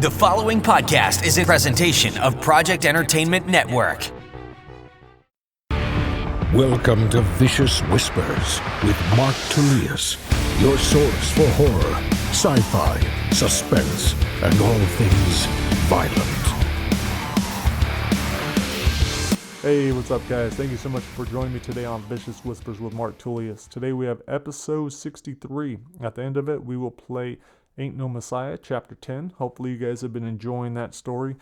The following podcast is a presentation of Project Entertainment Network. Welcome to Vicious Whispers with Mark Tullius, your source for horror, sci-fi, suspense, and all things violent. Hey, what's up, guys? Thank you so much for joining me today on Vicious Whispers with Mark Tullius. Today we have episode 63. At the end of it, we will play Ain't No Messiah, chapter 10. Hopefully you guys have been enjoying that story.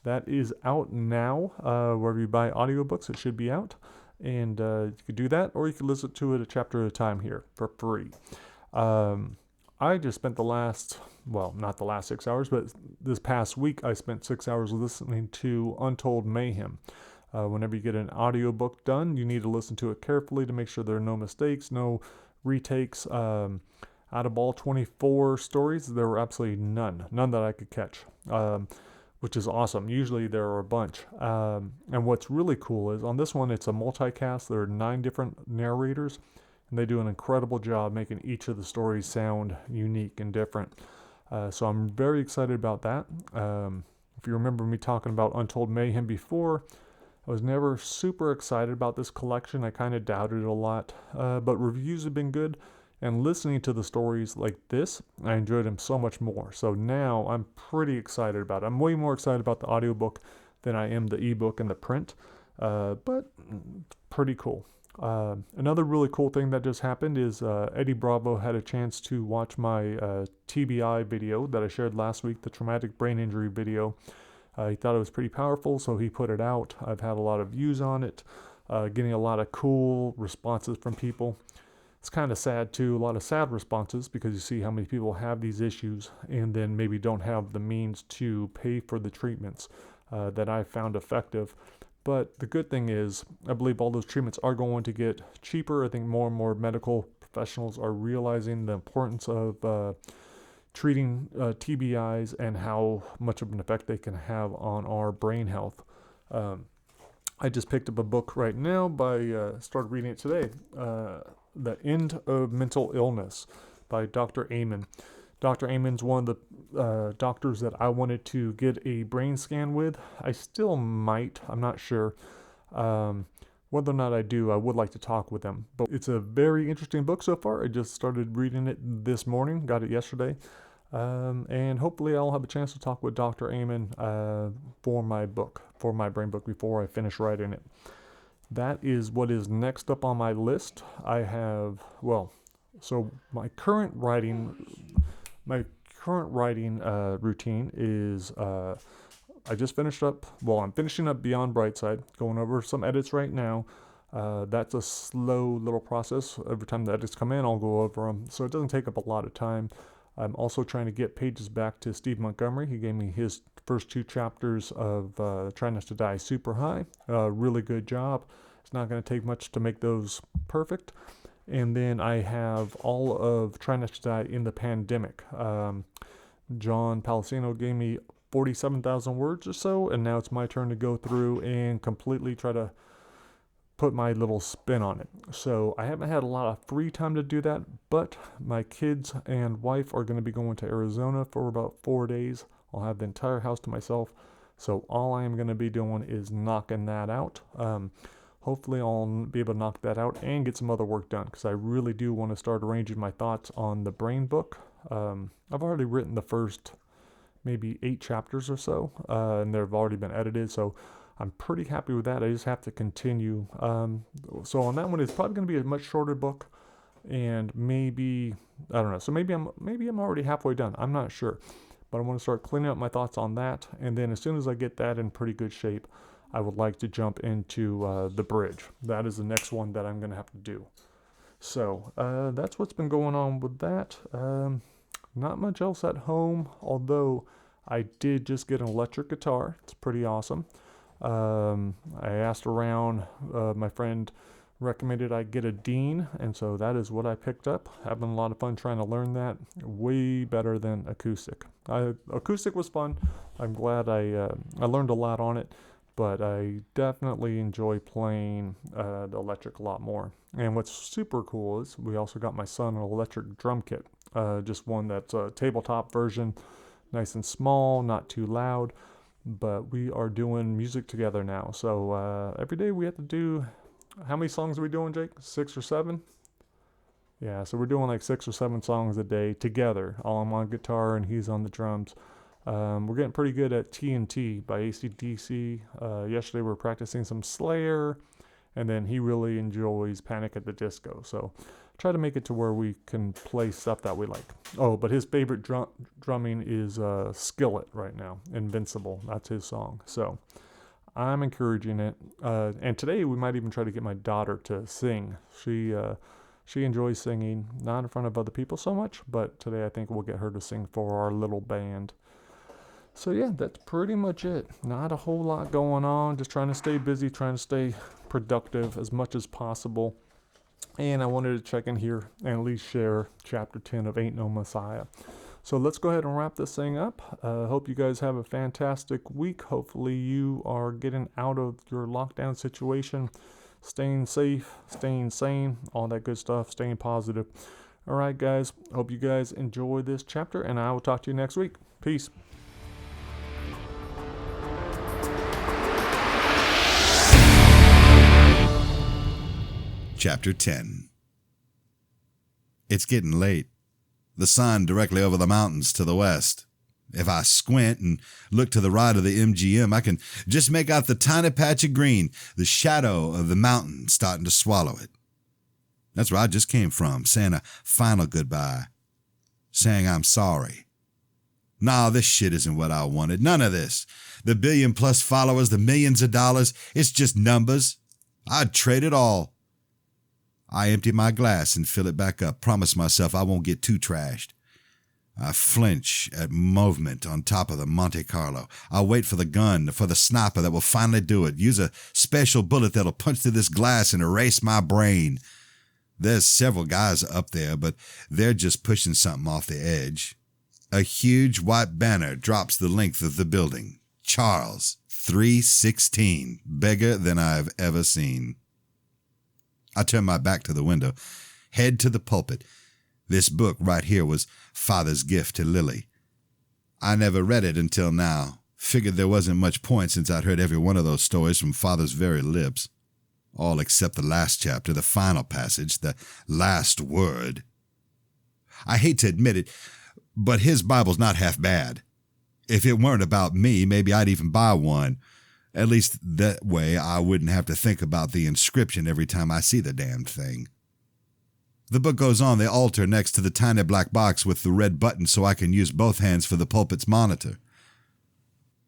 That is out now. Wherever you buy audiobooks, it should be out. And you could do that, or you could listen to it a chapter at a time here for free. I just spent not the last 6 hours, but this past week I spent 6 hours listening to Untold Mayhem. Whenever you get an audiobook done, you need to listen to it carefully to make sure there are no mistakes, no retakes. Out of all 24 stories, there were absolutely none that I could catch, which is awesome. Usually there are a bunch. And what's really cool is on this one, it's a multicast. There are 9 different narrators, and they do an incredible job making each of the stories sound unique and different. So I'm very excited about that. If you remember me talking about Untold Mayhem before, I was never super excited about this collection. I kind of doubted it a lot, but reviews have been good, and listening to the stories like this, I enjoyed them so much more. So now I'm pretty excited about it. I'm way more excited about the audiobook than I am the ebook and the print, but pretty cool. Another really cool thing that just happened is Eddie Bravo had a chance to watch my TBI video that I shared last week, the traumatic brain injury video. He thought it was pretty powerful, so he put it out. I've had a lot of views on it, getting a lot of cool responses from people. It's kind of sad too, a lot of sad responses, because you see how many people have these issues and then maybe don't have the means to pay for the treatments that I found effective. But the good thing is, I believe all those treatments are going to get cheaper. I think more and more medical professionals are realizing the importance of treating TBIs and how much of an effect they can have on our brain health. I just picked up a book right now started reading it today, The End of Mental Illness by Dr. Amen. Dr. Amen's one of the doctors that I wanted to get a brain scan with. I still might, I'm not sure. Whether or not I do, I would like to talk with them. But it's a very interesting book so far. I just started reading it this morning, got it yesterday. And hopefully I'll have a chance to talk with Dr. Amen for my brain book, before I finish writing it. That is what is next up on my list. I have, my current writing routine is, I just finished up, I'm finishing up Beyond Brightside, going over some edits right now. That's a slow little process. Every time the edits come in, I'll go over them, so it doesn't take up a lot of time. I'm also trying to get pages back to Steve Montgomery. He gave me his first 2 chapters of Try Not to Die Super High. Really good job. It's not going to take much to make those perfect. And then I have all of Try Not to Die in the Pandemic. John Palacino gave me 47,000 words or so, and now it's my turn to go through and completely try to put my little spin on it. So I haven't had a lot of free time to do that, but my kids and wife are going to be going to Arizona for about 4 days. I'll have the entire house to myself, so all I am going to be doing is knocking that out. Hopefully I'll be able to knock that out and get some other work done, because I really do want to start arranging my thoughts on the brain book. I've already written the first maybe 8 chapters or so, and they've already been edited, so I'm pretty happy with that. I just have to continue. So on that one, it's probably going to be a much shorter book, and maybe, I don't know. So maybe I'm already halfway done. I'm not sure, but I want to start cleaning up my thoughts on that. And then as soon as I get that in pretty good shape, I would like to jump into The Bridge. That is the next one that I'm going to have to do. So that's what's been going on with that. Not much else at home, although I did just get an electric guitar. It's pretty awesome. I asked around, my friend recommended I get a Dean, and so that is what I picked up. Having a lot of fun trying to learn that. Way better than acoustic. Acoustic was fun. I'm glad I learned a lot on it, but I definitely enjoy playing the electric a lot more. And what's super cool is we also got my son an electric drum kit, just one that's a tabletop version nice and small, not too loud. But we are doing music together now. So every day we have to do, how many songs are we doing, Jake? 6 or 7? Yeah, so we're doing like 6 or 7 songs a day together. I'm on guitar and he's on the drums. We're getting pretty good at TNT by AC/DC. Yesterday we were practicing some Slayer, and then he really enjoys Panic at the Disco. So try to make it to where we can play stuff that we like. Oh, but his favorite drumming is Skillet right now. Invincible, that's his song. So I'm encouraging it. And today we might even try to get my daughter to sing. She enjoys singing, not in front of other people so much, but today I think we'll get her to sing for our little band. So yeah, that's pretty much it. Not a whole lot going on, just trying to stay busy, trying to stay productive as much as possible. And I wanted to check in here and at least share chapter 10 of Ain't No Messiah. So let's go ahead and wrap this thing up. Hope you guys have a fantastic week. Hopefully you are getting out of your lockdown situation, staying safe, staying sane, all that good stuff, staying positive. All right, guys. Hope you guys enjoy this chapter, and I will talk to you next week. Peace. Chapter 10. It's getting late. The sun directly over the mountains to the west. If I squint and look to the right of the MGM, I can just make out the tiny patch of green, the shadow of the mountain starting to swallow it. That's where I just came from, saying a final goodbye, saying I'm sorry. Nah, this shit isn't what I wanted. None of this. The 1 billion plus followers, the millions of dollars, it's just numbers. I'd trade it all. I empty my glass and fill it back up, promise myself I won't get too trashed. I flinch at movement on top of the Monte Carlo. I wait for the gun, for the sniper that will finally do it. Use a special bullet that'll punch through this glass and erase my brain. There's several guys up there, but they're just pushing something off the edge. A huge white banner drops the length of the building. Charles, 316, bigger than I've ever seen. I turn my back to the window, head to the pulpit. This book right here was Father's gift to Lily. I never read it until now. Figured there wasn't much point since I'd heard every one of those stories from Father's very lips. All except the last chapter, the final passage, the last word. I hate to admit it, but his Bible's not half bad. If it weren't about me, maybe I'd even buy one. At least that way I wouldn't have to think about the inscription every time I see the damned thing. The book goes on the altar next to the tiny black box with the red button so I can use both hands for the pulpit's monitor.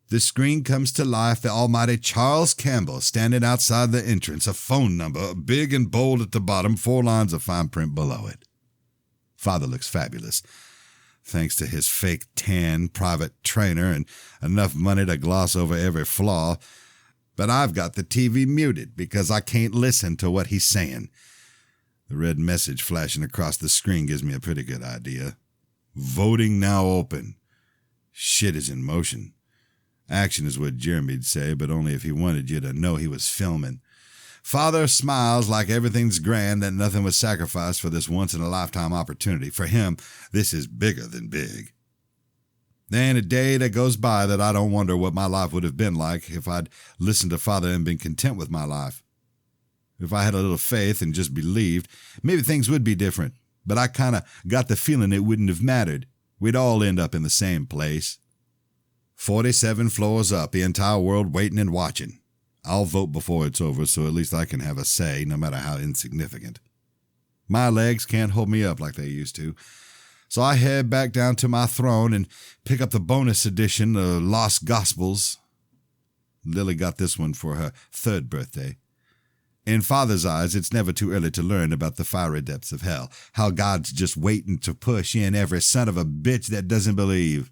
The screen comes to life, the almighty Charles Campbell standing outside the entrance, a phone number, big and bold at the bottom, 4 lines of fine print below it. Father looks fabulous, thanks to his fake tan private trainer and enough money to gloss over every flaw. But I've got the TV muted because I can't listen to what he's saying. The red message flashing across the screen gives me a pretty good idea. Voting now open. Shit is in motion. Action is what Jeremy'd say, but only if he wanted you to know he was filming. Father smiles like everything's grand, that nothing was sacrificed for this once-in-a-lifetime opportunity. For him, this is bigger than big. There ain't a day that goes by that I don't wonder what my life would have been like if I'd listened to Father and been content with my life. If I had a little faith and just believed, maybe things would be different. But I kind of got the feeling it wouldn't have mattered. We'd all end up in the same place. 47 floors up, the entire world waiting and watching. I'll vote before it's over, so at least I can have a say, no matter how insignificant. My legs can't hold me up like they used to, so I head back down to my throne and pick up the bonus edition of Lost Gospels. Lily got this one for her 3rd birthday. In Father's eyes, it's never too early to learn about the fiery depths of hell, how God's just waiting to push in every son of a bitch that doesn't believe.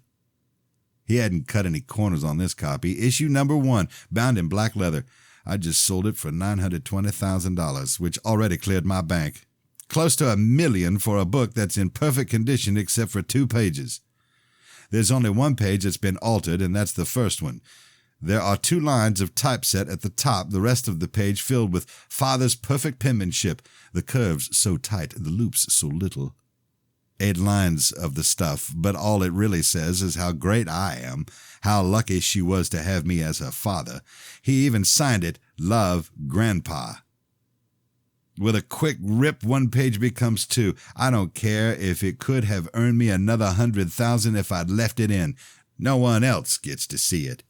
He hadn't cut any corners on this copy. Issue number 1, bound in black leather. I just sold it for $920,000, which already cleared my bank. Close to $1 million for a book that's in perfect condition except for 2 pages. There's only 1 page that's been altered, and that's the first one. There are 2 lines of typeset at the top, the rest of the page filled with Father's perfect penmanship, the curves so tight, the loops so little. 8 lines of the stuff, but all it really says is how great I am, how lucky she was to have me as her father. He even signed it, Love, Grandpa. With a quick rip, 1 page becomes 2. I don't care if it could have earned me another 100,000 if I'd left it in. No one else gets to see it.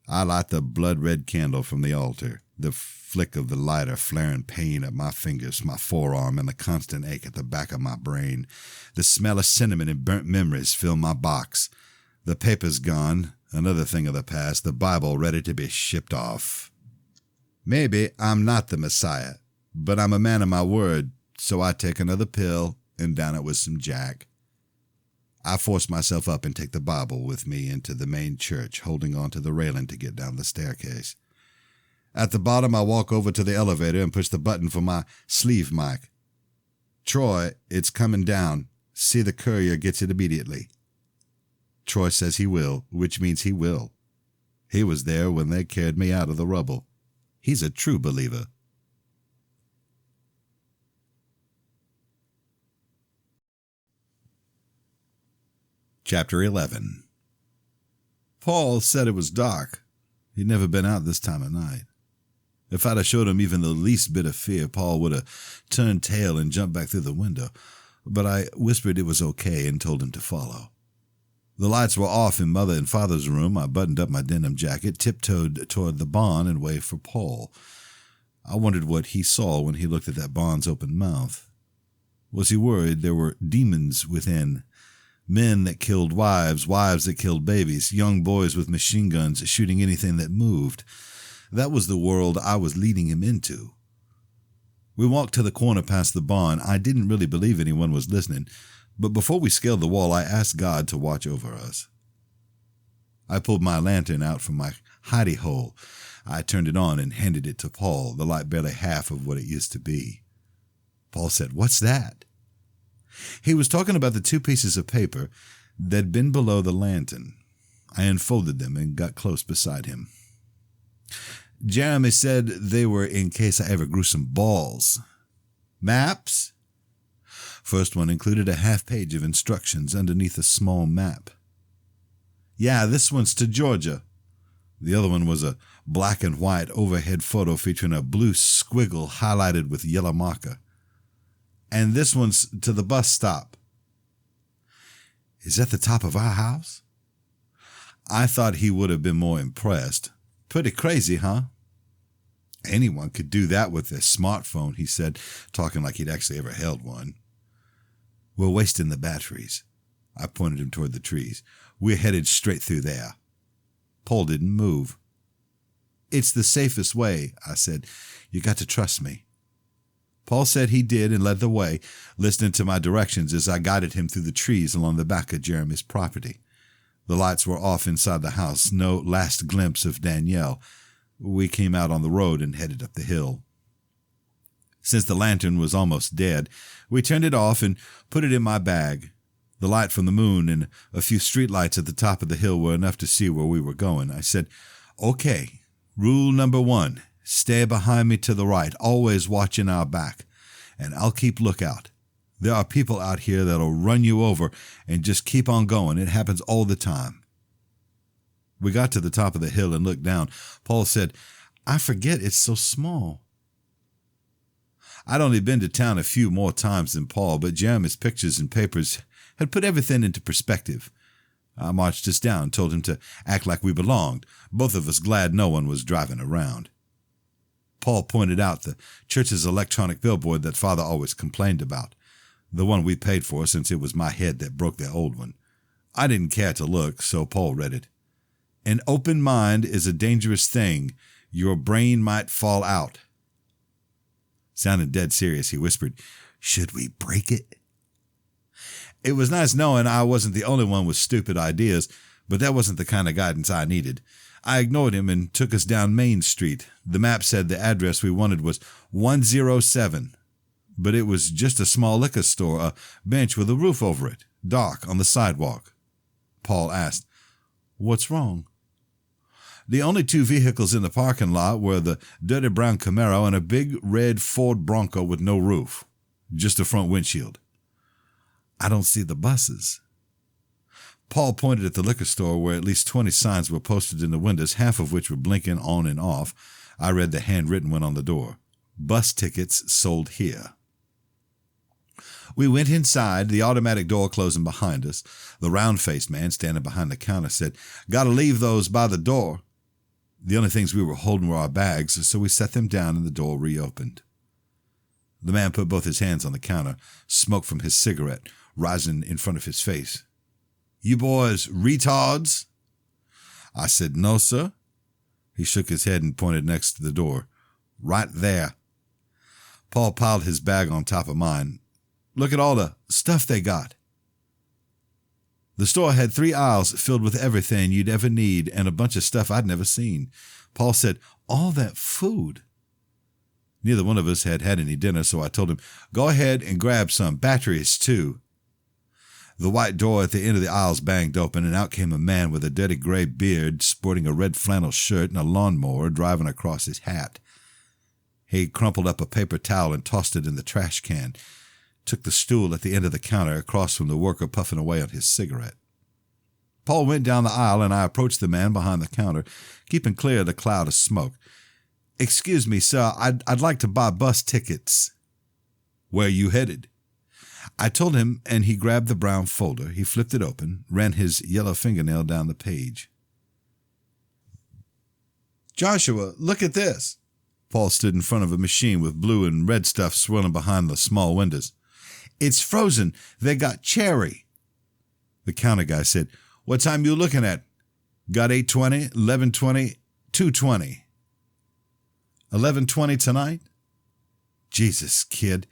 I light the blood-red candle from the altar, the flick of the lighter flaring pain at my fingers, my forearm, and the constant ache at the back of my brain. The smell of cinnamon and burnt memories fill my box. The paper's gone, another thing of the past, the Bible ready to be shipped off. Maybe I'm not the Messiah, but I'm a man of my word, so I take another pill and down it with some Jack. I force myself up and take the Bible with me into the main church, holding on to the railing to get down the staircase. At the bottom, I walk over to the elevator and push the button for my sleeve mic. Troy, it's coming down. See the courier gets it immediately. Troy says he will, which means he will. He was there when they carried me out of the rubble. He's a true believer. Chapter 11. Paul said it was dark. He'd never been out this time of night. If I'd have showed him even the least bit of fear, Paul would have turned tail and jumped back through the window. But I whispered it was okay and told him to follow. The lights were off in Mother and Father's room. I buttoned up my denim jacket, tiptoed toward the barn, and waved for Paul. I wondered what he saw when he looked at that barn's open mouth. Was he worried there were demons within? Men that killed wives, wives that killed babies, young boys with machine guns shooting anything that moved. That was the world I was leading him into. We walked to the corner past the barn. I didn't really believe anyone was listening, but before we scaled the wall, I asked God to watch over us. I pulled my lantern out from my hidey hole. I turned it on and handed it to Paul, the light barely half of what it used to be. Paul said, "What's that?" He was talking about the 2 pieces of paper that'd been below the lantern. I unfolded them and got close beside him. Jeremy said they were in case I ever grew some balls. Maps? First one included a half-page of instructions underneath a small map. Yeah, this one's to Georgia. The other one was a black and white overhead photo featuring a blue squiggle highlighted with yellow marker. And this one's to the bus stop. Is that the top of our house? I thought he would have been more impressed. Pretty crazy, huh? Anyone could do that with their smartphone, he said, talking like he'd actually ever held one. We're wasting the batteries. I pointed him toward the trees. We're headed straight through there. Paul didn't move. It's the safest way, I said. You got to trust me. Paul said he did and led the way, listening to my directions as I guided him through the trees along the back of Jeremy's property. The lights were off inside the house, no last glimpse of Danielle. We came out on the road and headed up the hill. Since the lantern was almost dead, we turned it off and put it in my bag. The light from the moon and a few streetlights at the top of the hill were enough to see where we were going. I said, "Okay, rule number 1. Stay behind me to the right, always watching our back, and I'll keep lookout. There are people out here that'll run you over and just keep on going. It happens all the time." We got to the top of the hill and looked down. Paul said, "I forget it's so small." I'd only been to town a few more times than Paul, but Jeremy's pictures and papers had put everything into perspective. I marched us down, told him to act like we belonged, both of us glad no one was driving around. Paul pointed out the church's electronic billboard that Father always complained about, the one we paid for since it was my head that broke their old one. I didn't care to look, so Paul read it. "An open mind is a dangerous thing. Your brain might fall out." Sounding dead serious, he whispered, "Should we break it?" It was nice knowing I wasn't the only one with stupid ideas, but that wasn't the kind of guidance I needed. I ignored him and took us down Main Street. The map said the address we wanted was 107, but it was just a small liquor store, a bench with a roof over it, dark on the sidewalk. Paul asked, "What's wrong?" The only 2 vehicles in the parking lot were the dirty brown Camaro and a big red Ford Bronco with no roof, just a front windshield. I don't see the buses. Paul pointed at the liquor store where at least 20 signs were posted in the windows, half of which were blinking on and off. I read the handwritten one on the door. Bus tickets sold here. We went inside, the automatic door closing behind us. The round-faced man standing behind the counter said, "Gotta leave those by the door." The only things we were holding were our bags, so we set them down and the door reopened. The man put both his hands on the counter, smoke from his cigarette rising in front of his face. "You boys retards?" I said, "No, sir." He shook his head and pointed next to the door. "Right there." Paul piled his bag on top of mine. "Look at all the stuff they got." The store had 3 aisles filled with everything you'd ever need and a bunch of stuff I'd never seen. Paul said, "All that food." Neither one of us had had any dinner, so I told him, "Go ahead and grab some batteries, too." The white door at the end of the aisles banged open, and out came a man with a dirty gray beard, sporting a red flannel shirt and a lawnmower driving across his hat. He crumpled up a paper towel and tossed it in the trash can, took the stool at the end of the counter across from the worker puffing away on his cigarette. Paul went down the aisle, and I approached the man behind the counter, keeping clear of the cloud of smoke. "Excuse me, sir, I'd like to buy bus tickets." "Where you headed?" I told him, and he grabbed the brown folder. He flipped it open, ran his yellow fingernail down the page. "Joshua, look at this." Paul stood in front of a machine with blue and red stuff swirling behind the small windows. "It's frozen. They got cherry." The counter guy said, "What time you looking at?" "Got 8:20, 11:20, 2:20. 11:20 tonight?" "Jesus, kid."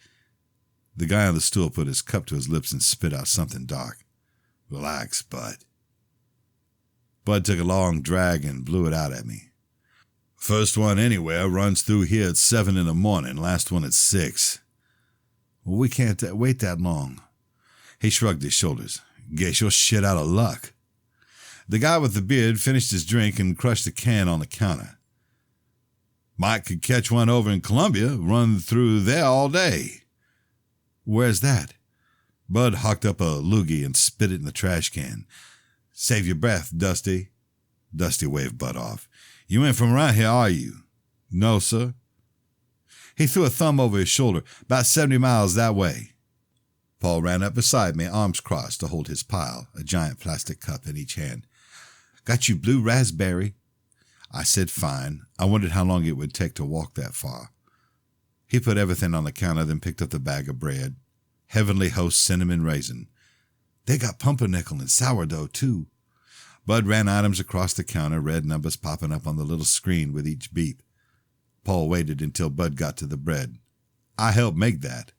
The guy on the stool put his cup to his lips and spit out something dark. "Relax, Bud." Bud took a long drag and blew it out at me. "First one anywhere runs through here at 7 in the morning, last one at 6. Well, we can't wait that long." He shrugged his shoulders. "Guess you're shit out of luck." The guy with the beard finished his drink and crushed the can on the counter. "Mike could catch one over in Columbia, run through there all day." "Where's that?" Bud hocked up a loogie and spit it in the trash can. "Save your breath, Dusty." Dusty waved Bud off. "You ain't from around here, are you?" "No, sir." He threw a thumb over his shoulder. "About 70 miles that way." Paul ran up beside me, arms crossed, to hold his pile, a giant plastic cup in each hand. "Got you blue raspberry?" I said fine. I wondered how long it would take to walk that far. He put everything on the counter, then picked up the bag of bread. Heavenly Host cinnamon raisin. "They got pumpernickel and sourdough, too." Bud ran items across the counter, red numbers popping up on the little screen with each beep. Paul waited until Bud got to the bread. "I helped make that."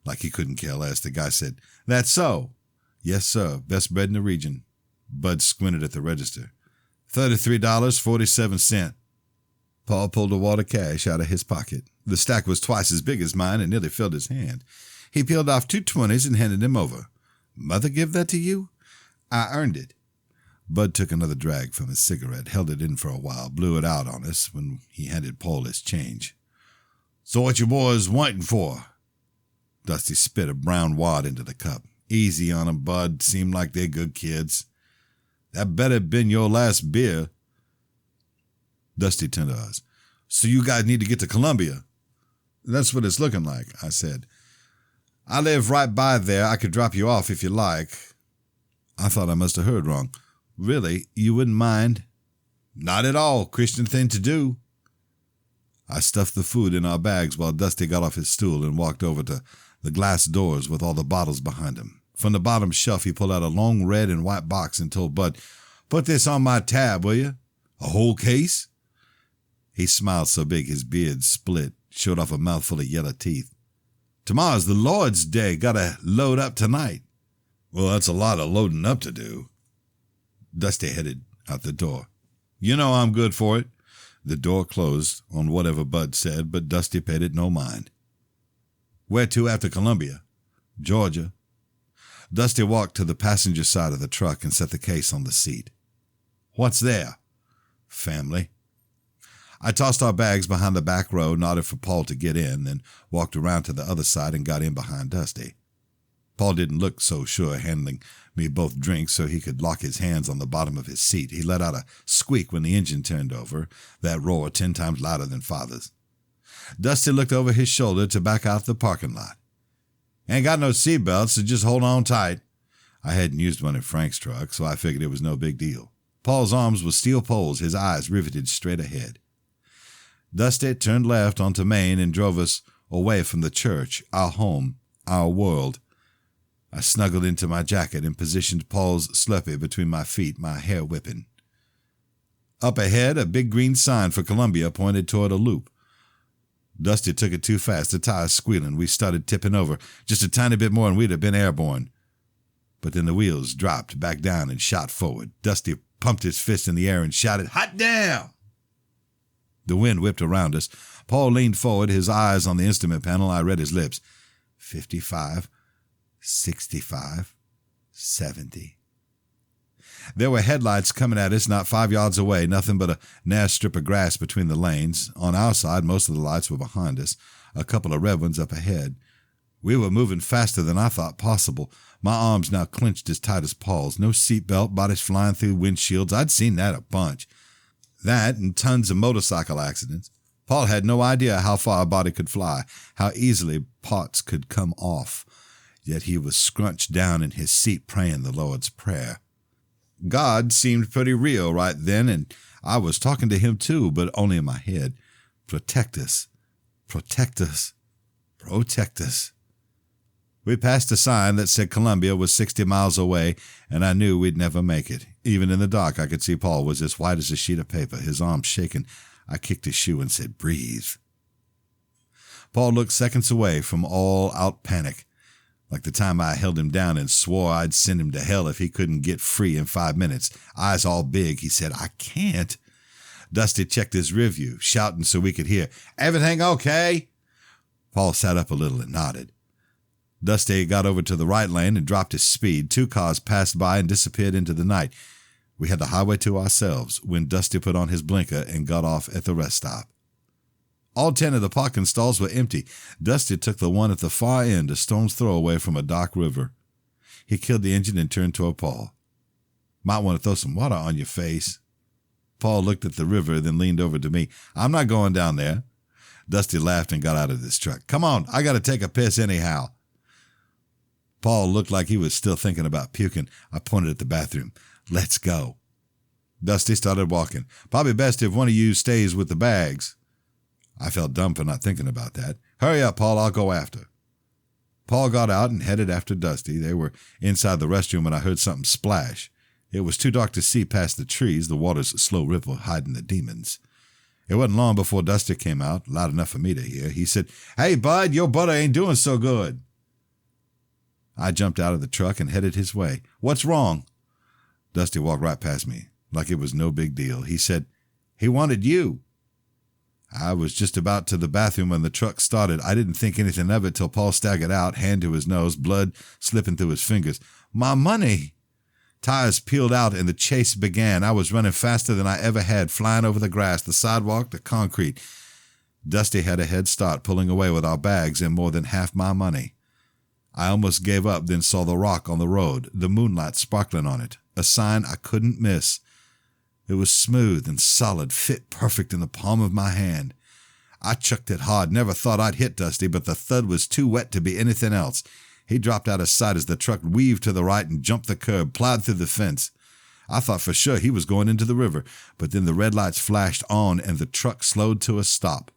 Like he couldn't care less, the guy said, "That's so." "Yes, sir. Best bread in the region." Bud squinted at the register. $33.47. Paul pulled a wad of cash out of his pocket. The stack was twice as big as mine and nearly filled his hand. He peeled off 2 20s and handed them over. "Mother give that to you?" "I earned it." Bud took another drag from his cigarette, held it in for a while, blew it out on us when he handed Paul his change. "So what you boys waiting for?" Dusty spit a brown wad into the cup. "Easy on 'em, Bud. Seem like they're good kids." "That better have been your last beer." Dusty turned to us. "So you guys need to get to Columbia?" "That's what it's looking like," I said. "I live right by there. I could drop you off if you like." I thought I must have heard wrong. "Really? You wouldn't mind?" "Not at all. Christian thing to do." I stuffed the food in our bags while Dusty got off his stool and walked over to the glass doors with all the bottles behind him. From the bottom shelf, he pulled out a long red and white box and told Bud, "Put this on my tab, will you?" "A whole case?" He smiled so big his beard split, showed off a mouthful of yellow teeth. "Tomorrow's the Lord's Day. Gotta load up tonight." "Well, that's a lot of loading up to do." Dusty headed out the door. "You know I'm good for it." The door closed on whatever Bud said, but Dusty paid it no mind. "Where to after Columbia?" "Georgia." Dusty walked to the passenger side of the truck and set the case on the seat. "What's there?" "Family." I tossed our bags behind the back row, nodded for Paul to get in, then walked around to the other side and got in behind Dusty. Paul didn't look so sure handing me both drinks so he could lock his hands on the bottom of his seat. He let out a squeak when the engine turned over, that roar 10 times louder than Father's. Dusty looked over his shoulder to back out the parking lot. Ain't got no seatbelt, so just hold on tight. I hadn't used one in Frank's truck, so I figured it was no big deal. Paul's arms were steel poles, his eyes riveted straight ahead. Dusty turned left onto Main and drove us away from the church, our home, our world. I snuggled into my jacket and positioned Paul's Slurpee between my feet, my hair whipping. Up ahead, a big green sign for Columbia pointed toward a loop. Dusty took it too fast, the tires squealing. We started tipping over. Just a tiny bit more and we'd have been airborne. But then the wheels dropped back down and shot forward. Dusty pumped his fist in the air and shouted, "Hot damn!" The wind whipped around us. Paul leaned forward, his eyes on the instrument panel. I read his lips. 55, 65, 70. There were headlights coming at us not 5 yards away, nothing but a narrow strip of grass between the lanes. On our side, most of the lights were behind us, a couple of red ones up ahead. We were moving faster than I thought possible. My arms now clenched as tight as Paul's. No seatbelt, bodies flying through windshields. I'd seen that a bunch. That and tons of motorcycle accidents. Paul had no idea how far a body could fly, how easily parts could come off. Yet he was scrunched down in his seat praying the Lord's Prayer. God seemed pretty real right then, and I was talking to him too, but only in my head. Protect us. Protect us. Protect us. We passed a sign that said Columbia was 60 miles away, and I knew we'd never make it. Even in the dark, I could see Paul was as white as a sheet of paper, his arms shaking. I kicked his shoe and said, "Breathe." Paul looked seconds away from all-out panic, like the time I held him down and swore I'd send him to hell if he couldn't get free in 5 minutes. Eyes all big, he said, "I can't." Dusty checked his rearview, shouting so we could hear, "Everything okay?" Paul sat up a little and nodded. Dusty got over to the right lane and dropped his speed. 2 cars passed by and disappeared into the night. We had the highway to ourselves when Dusty put on his blinker and got off at the rest stop. All 10 of the parking stalls were empty. Dusty took the one at the far end, a stone's throw away from a dark river. He killed the engine and turned toward Paul. "Might want to throw some water on your face." Paul looked at the river, then leaned over to me. "I'm not going down there." Dusty laughed and got out of his truck. "Come on, I got to take a piss anyhow." Paul looked like he was still thinking about puking. I pointed at the bathroom. "Let's go." Dusty started walking. "Probably best if one of you stays with the bags." I felt dumb for not thinking about that. "Hurry up, Paul, I'll go after." Paul got out and headed after Dusty. They were inside the restroom when I heard something splash. It was too dark to see past the trees, the water's slow ripple hiding the demons. It wasn't long before Dusty came out, loud enough for me to hear. He said, "Hey, bud, your butter ain't doing so good." I jumped out of the truck and headed his way. "What's wrong?" Dusty walked right past me, like it was no big deal. He said, "He wanted you." I was just about to the bathroom when the truck started. I didn't think anything of it till Paul staggered out, hand to his nose, blood slipping through his fingers. "My money!" Tires peeled out and the chase began. I was running faster than I ever had, flying over the grass, the sidewalk, the concrete. Dusty had a head start, pulling away with our bags and more than half my money. I almost gave up, then saw the rock on the road, the moonlight sparkling on it, a sign I couldn't miss. It was smooth and solid, fit perfect in the palm of my hand. I chucked it hard, never thought I'd hit Dusty, but the thud was too wet to be anything else. He dropped out of sight as the truck weaved to the right and jumped the curb, plowed through the fence. I thought for sure he was going into the river, but then the red lights flashed on and the truck slowed to a stop.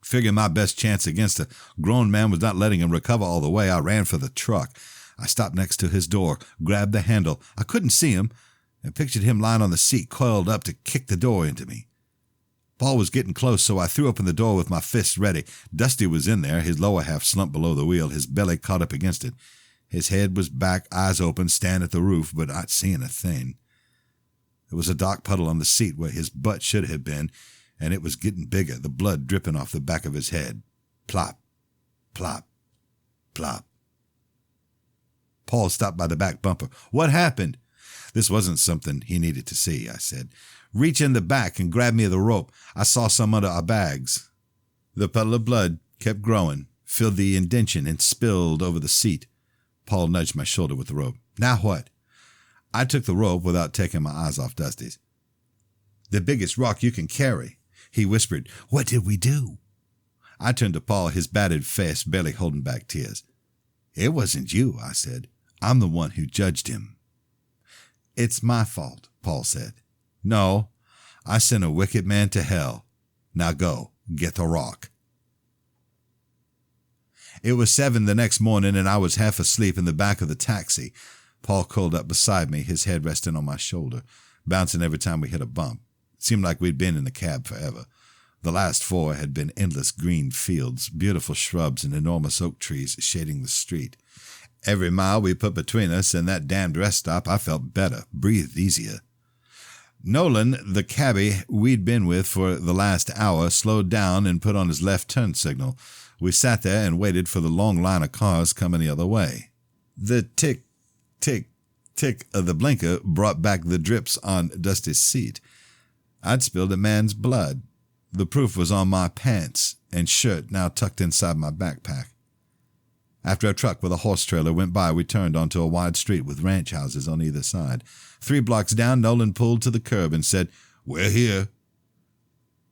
Figuring my best chance against a grown man was not letting him recover all the way, I ran for the truck. I stopped next to his door, grabbed the handle. I couldn't see him, and pictured him lying on the seat, coiled up to kick the door into me. Paul was getting close, so I threw open the door with my fists ready. Dusty was in there, his lower half slumped below the wheel, his belly caught up against it. His head was back, eyes open, staring at the roof, but not seeing a thing. There was a dark puddle on the seat where his butt should have been, and it was getting bigger, the blood dripping off the back of his head. Plop, plop, plop. Paul stopped by the back bumper. "What happened?" This wasn't something he needed to see, I said. "Reach in the back and grab me the rope. I saw some under our bags." The puddle of blood kept growing, filled the indention, and spilled over the seat. Paul nudged my shoulder with the rope. Now what? I took the rope without taking my eyes off Dusty's. The biggest rock you can carry, he whispered. What did we do? I turned to Paul, his battered face barely holding back tears. It wasn't you, I said. I'm the one who judged him. It's my fault, Paul said. No, I sent a wicked man to hell. Now go, get the rock. It was 7 the next morning, and I was half asleep in the back of the taxi. Paul curled up beside me, his head resting on my shoulder, bouncing every time we hit a bump. It seemed like we'd been in the cab forever. The last 4 had been endless green fields, beautiful shrubs, and enormous oak trees shading the street. Every mile we put between us and that damned rest stop, I felt better, breathed easier. Nolan, the cabbie we'd been with for the last hour, slowed down and put on his left turn signal. We sat there and waited for the long line of cars coming the other way. The tick, tick, tick of the blinker brought back the drips on Dusty's seat. I'd spilled a man's blood. The proof was on my pants and shirt, now tucked inside my backpack. After a truck with a horse trailer went by, we turned onto a wide street with ranch houses on either side. 3 blocks down, Nolan pulled to the curb and said, "We're here."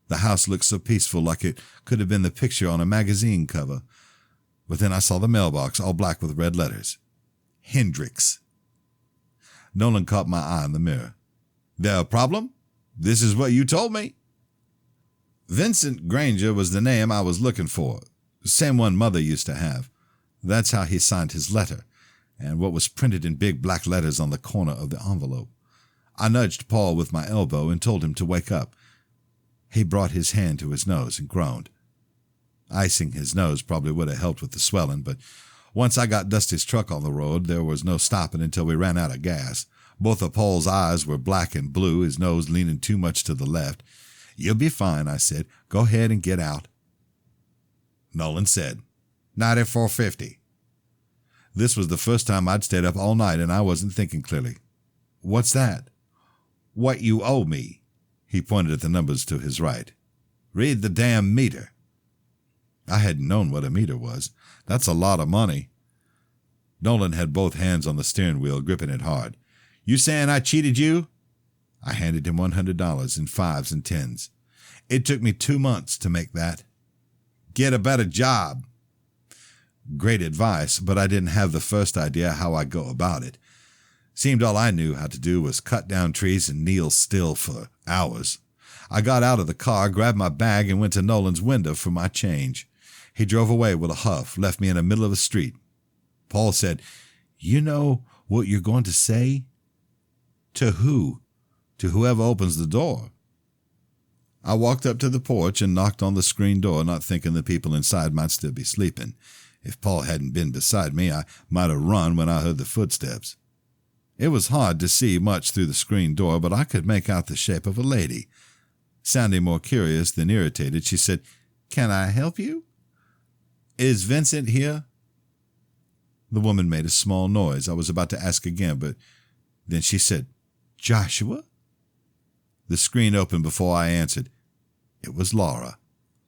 The house looked so peaceful, like it could have been the picture on a magazine cover. But then I saw the mailbox, all black with red letters. Hendricks. Nolan caught my eye in the mirror. "There a problem? This is what you told me." Vincent Granger was the name I was looking for. Same one Mother used to have. That's how he signed his letter, and what was printed in big black letters on the corner of the envelope. I nudged Paul with my elbow and told him to wake up. He brought his hand to his nose and groaned. Icing his nose probably would have helped with the swelling, but once I got Dusty's truck on the road, there was no stopping until we ran out of gas. Both of Paul's eyes were black and blue, his nose leaning too much to the left. "You'll be fine," I said. "Go ahead and get out." Nolan said, "$94.50. This was the first time I'd stayed up all night, and I wasn't thinking clearly. "What's that?" "What you owe me." He pointed at the numbers to his right. "Read the damn meter." I hadn't known what a meter was. That's a lot of money. Nolan had both hands on the steering wheel, gripping it hard. "You saying I cheated you?" I handed him $100 in 5s and 10s. "It took me 2 months to make that." "Get a better job." Great advice, but I didn't have the first idea how I'd go about it. Seemed all I knew how to do was cut down trees and kneel still for hours. I got out of the car, grabbed my bag, and went to Nolan's window for my change. He drove away with a huff, left me in the middle of the street. Paul said, "You know what you're going to say?" "To who?" "To whoever opens the door." I walked up to the porch and knocked on the screen door, not thinking the people inside might still be sleeping. If Paul hadn't been beside me, I might have run when I heard the footsteps. It was hard to see much through the screen door, but I could make out the shape of a lady. Sounding more curious than irritated, she said, "Can I help you?" "Is Vincent here?" The woman made a small noise. I was about to ask again, but then she said, "Joshua?" The screen opened before I answered. It was Laura,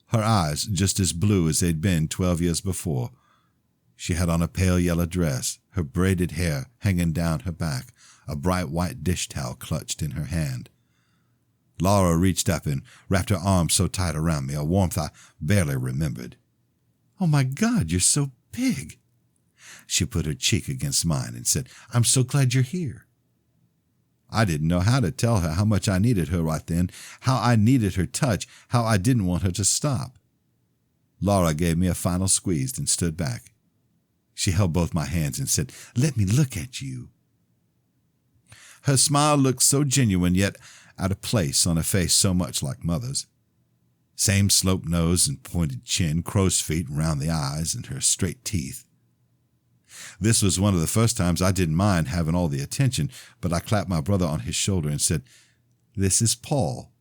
her eyes just as blue as they'd been 12 years before. She had on a pale yellow dress, her braided hair hanging down her back, a bright white dish towel clutched in her hand. Laura reached up and wrapped her arms so tight around me, a warmth I barely remembered. "Oh, my God, you're so big." She put her cheek against mine and said, "I'm so glad you're here." I didn't know how to tell her how much I needed her right then, how I needed her touch, how I didn't want her to stop. Laura gave me a final squeeze and stood back. She held both my hands and said, "Let me look at you." Her smile looked so genuine, yet out of place on a face so much like Mother's. Same sloped nose and pointed chin, crow's feet around the eyes, and her straight teeth. This was one of the first times I didn't mind having all the attention, but I clapped my brother on his shoulder and said, "This is Paul."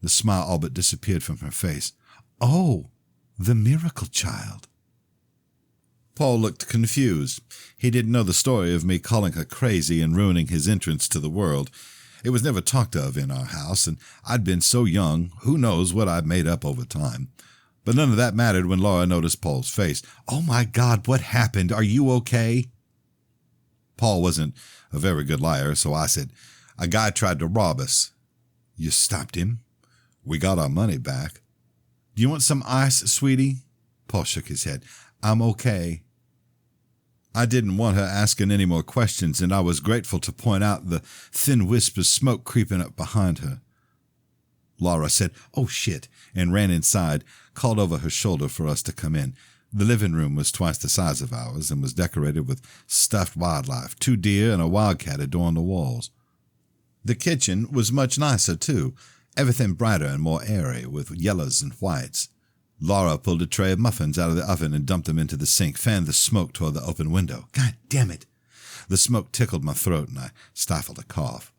The smile all but disappeared from her face. "Oh, the miracle child." Paul looked confused. He didn't know the story of me calling her crazy and ruining his entrance to the world. It was never talked of in our house, and I'd been so young, who knows what I'd made up over time. But none of that mattered when Laura noticed Paul's face. "Oh, my God, what happened? Are you okay?" Paul wasn't a very good liar, so I said, "A guy tried to rob us." "You stopped him?" "We got our money back." "Do you want some ice, sweetie?" Paul shook his head. "I'm okay." I didn't want her asking any more questions, and I was grateful to point out the thin wisp of smoke creeping up behind her. Laura said, "Oh, shit," and ran inside, called over her shoulder for us to come in. The living room was twice the size of ours and was decorated with stuffed wildlife. 2 deer and a wildcat adorned the walls. The kitchen was much nicer, too, everything brighter and more airy, with yellows and whites. Laura pulled a tray of muffins out of the oven and dumped them into the sink, fanned the smoke toward the open window. God damn it! The smoke tickled my throat, and I stifled a cough.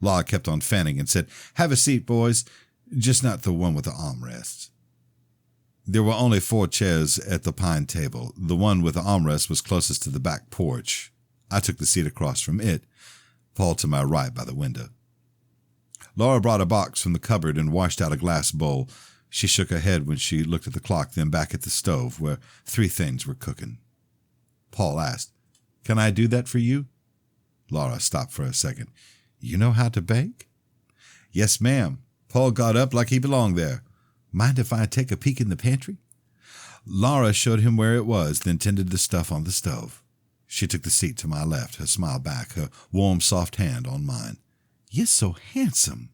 Laura kept on fanning and said, "Have a seat, boys, just not the one with the armrests." There were only 4 chairs at the pine table. The one with the armrest was closest to the back porch. I took the seat across from it, Paul to my right by the window. Laura brought a box from the cupboard and washed out a glass bowl. She shook her head when she looked at the clock, then back at the stove, where 3 things were cooking. Paul asked, "Can I do that for you?" Laura stopped for a second. "You know how to bake?" "Yes, ma'am." Paul got up like he belonged there. "Mind if I take a peek in the pantry?" Laura showed him where it was, then tended the stuff on the stove. She took the seat to my left, her smile back, her warm, soft hand on mine. "You're so handsome."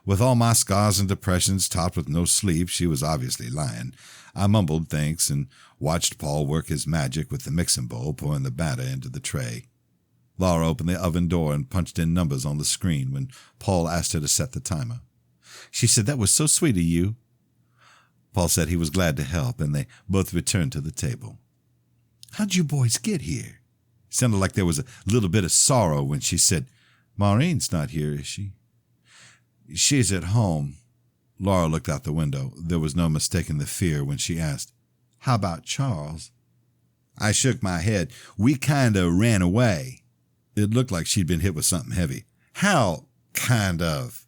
With all my scars and depressions, topped with no sleep, she was obviously lying. I mumbled thanks and watched Paul work his magic with the mixing bowl, pouring the batter into the tray. Laura opened the oven door and punched in numbers on the screen when Paul asked her to set the timer. She said, "That was so sweet of you." Paul said he was glad to help, and they both returned to the table. "How'd you boys get here?" Sounded like there was a little bit of sorrow when she said, "Maureen's not here, is she?" "She's at home." Laura looked out the window. There was no mistaking the fear when she asked, "How about Charles?" I shook my head. "We kind of ran away." It looked like she'd been hit with something heavy. "How kind of?"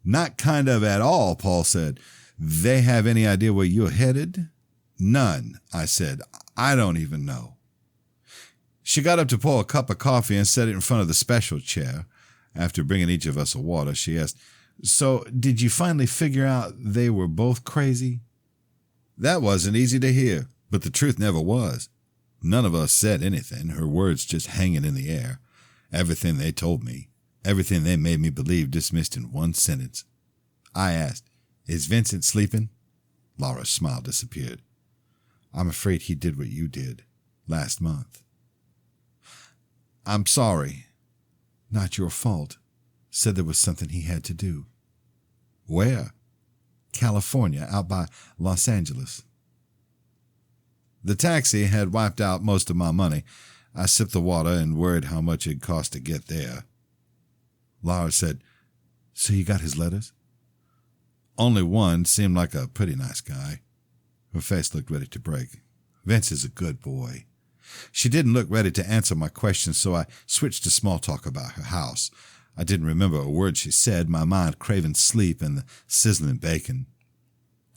"Not kind of at all," Paul said. "They have any idea where you're headed?" "None," I said. "I don't even know." She got up to pour a cup of coffee and set it in front of the special chair. After bringing each of us a water, she asked, "So, did you finally figure out they were both crazy?" That wasn't easy to hear, but the truth never was. None of us said anything, her words just hanging in the air. Everything they told me, everything they made me believe, dismissed in one sentence. I asked, "Is Vincent sleeping?" Laura's smile disappeared. "I'm afraid he did what you did last month." "I'm sorry." "Not your fault. Said there was something he had to do." "Where?" "California, out by Los Angeles." The taxi had wiped out most of my money. I sipped the water and worried how much it'd cost to get there. Laura said, "So you got his letters?" "Only one. Seemed like a pretty nice guy." Her face looked ready to break. "Vince is a good boy." She didn't look ready to answer my question, so I switched to small talk about her house. I didn't remember a word she said, my mind craving sleep and the sizzling bacon.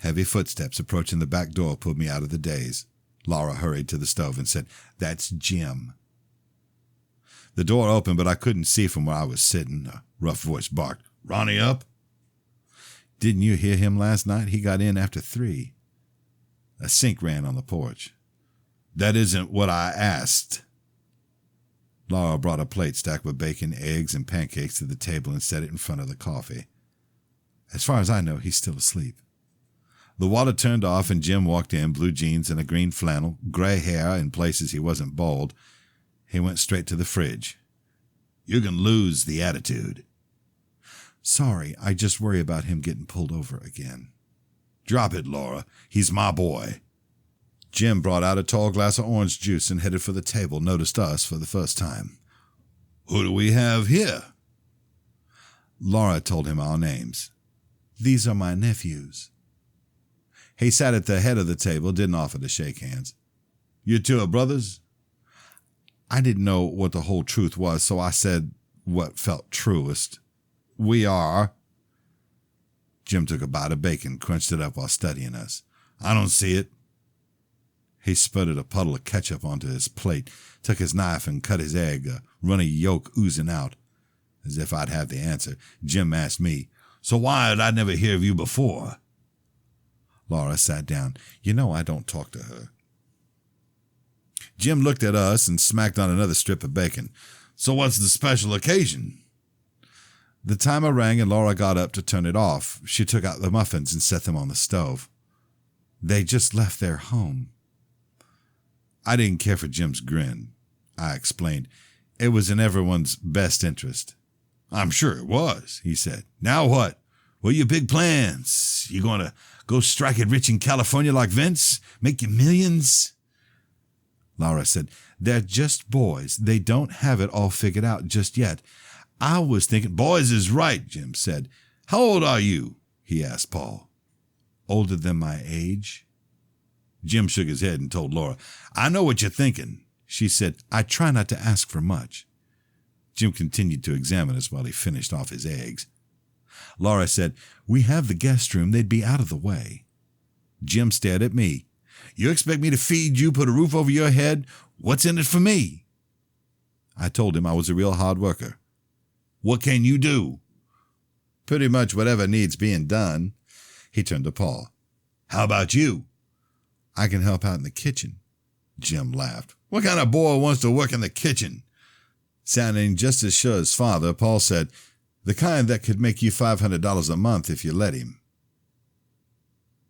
Heavy footsteps approaching the back door pulled me out of the daze. Laura hurried to the stove and said, "That's Jim." The door opened, but I couldn't see from where I was sitting. A rough voice barked, "Ronnie up?" "Didn't you hear him last night? He got in after 3. A sink ran on the porch. "That isn't what I asked." Laura brought a plate stacked with bacon, eggs, and pancakes to the table and set it in front of the coffee. "As far as I know, he's still asleep." The water turned off and Jim walked in, blue jeans and a green flannel, gray hair in places he wasn't bald. He went straight to the fridge. "You can lose the attitude." "Sorry, I just worry about him getting pulled over again." "Drop it, Laura. He's my boy." Jim brought out a tall glass of orange juice and headed for the table, noticed us for the first time. "Who do we have here?" Laura told him our names. "These are my nephews." He sat at the head of the table, didn't offer to shake hands. "You two are brothers?" I didn't know what the whole truth was, so I said what felt truest. "We are." Jim took a bite of bacon, crunched it up while studying us. "I don't see it." He spurted a puddle of ketchup onto his plate, took his knife and cut his egg, a runny yolk oozing out. As if I'd have the answer, Jim asked me, "So why had I never hear of you before?" Laura sat down. You know I don't talk to her. Jim looked at us and smacked on another strip of bacon. "So what's the special occasion?" The timer rang and Laura got up to turn it off. She took out the muffins and set them on the stove. They just left their home. I didn't care for Jim's grin. I explained. It was in everyone's best interest. "I'm sure it was," he said. "Now what? What are your big plans? You going to go strike it rich in California like Vince? Make your millions?" Laura said, "They're just boys. They don't have it all figured out just yet. I was thinking—" "Boys is right," Jim said. "How old are you?" he asked Paul. "Older than my age?" Jim shook his head and told Laura, "I know what you're thinking." She said, "I try not to ask for much." Jim continued to examine us while he finished off his eggs. Laura said, "We have the guest room. They'd be out of the way." Jim stared at me. "You expect me to feed you, put a roof over your head? What's in it for me?" I told him I was a real hard worker. "What can you do?" "Pretty much whatever needs being done." He turned to Paul. "How about you?" "I can help out in the kitchen." Jim laughed. "What kind of boy wants to work in the kitchen?" Sounding just as sure as father, Paul said, "The kind that could make you $500 a month if you let him."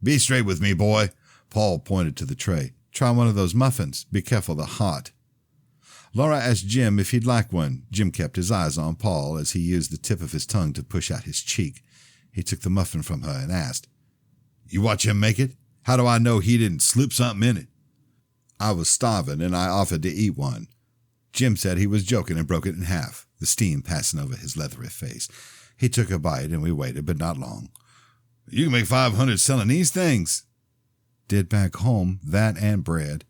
"Be straight with me, boy." Paul pointed to the tray. "Try one of those muffins. Be careful, they're hot." Laura asked Jim if he'd like one. Jim kept his eyes on Paul as he used the tip of his tongue to push out his cheek. He took the muffin from her and asked, "You watch him make it? How do I know he didn't slip something in it?" I was starving, and I offered to eat one. Jim said he was joking and broke it in half, the steam passing over his leathery face. He took a bite, and we waited, but not long. "You can make 500 selling these things." "Did back home, that and bread."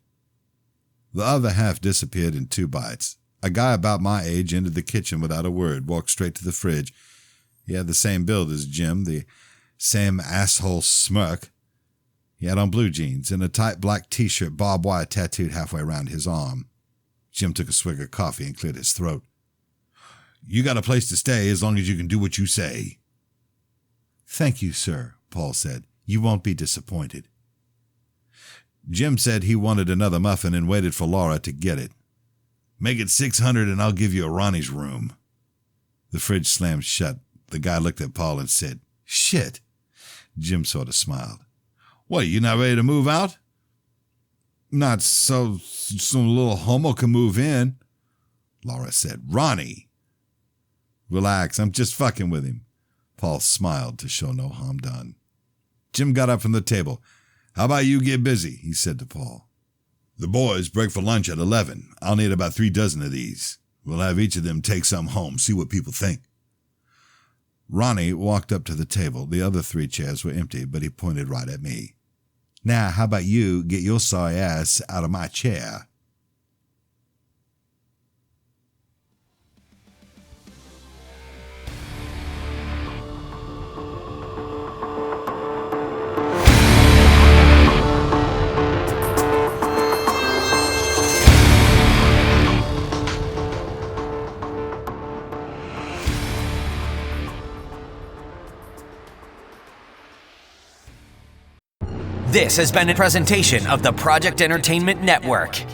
The other half disappeared in 2 bites. A guy about my age entered the kitchen without a word, walked straight to the fridge. He had the same build as Jim, the same asshole smirk. He had on blue jeans and a tight black t-shirt, barbed wire tattooed halfway around his arm. Jim took a swig of coffee and cleared his throat. "You got a place to stay as long as you can do what you say." "Thank you, sir," Paul said. "You won't be disappointed." Jim said he wanted another muffin and waited for Laura to get it. "Make it 600 and I'll give you a Ronnie's room." The fridge slammed shut. The guy looked at Paul and said, "Shit." Jim sort of smiled. "What, you not ready to move out?" "Not so some little homo can move in." Laura said, "Ronnie." "Relax, I'm just fucking with him." Paul smiled to show no harm done. Jim got up from the table. "How about you get busy?" he said to Paul. "The boys break for lunch at 11. I'll need about 3 dozen of these. We'll have each of them take some home, see what people think." Ronnie walked up to the table. The other 3 chairs were empty, but he pointed right at me. "Now, how about you get your sorry ass out of my chair?" This has been a presentation of the Project Entertainment Network.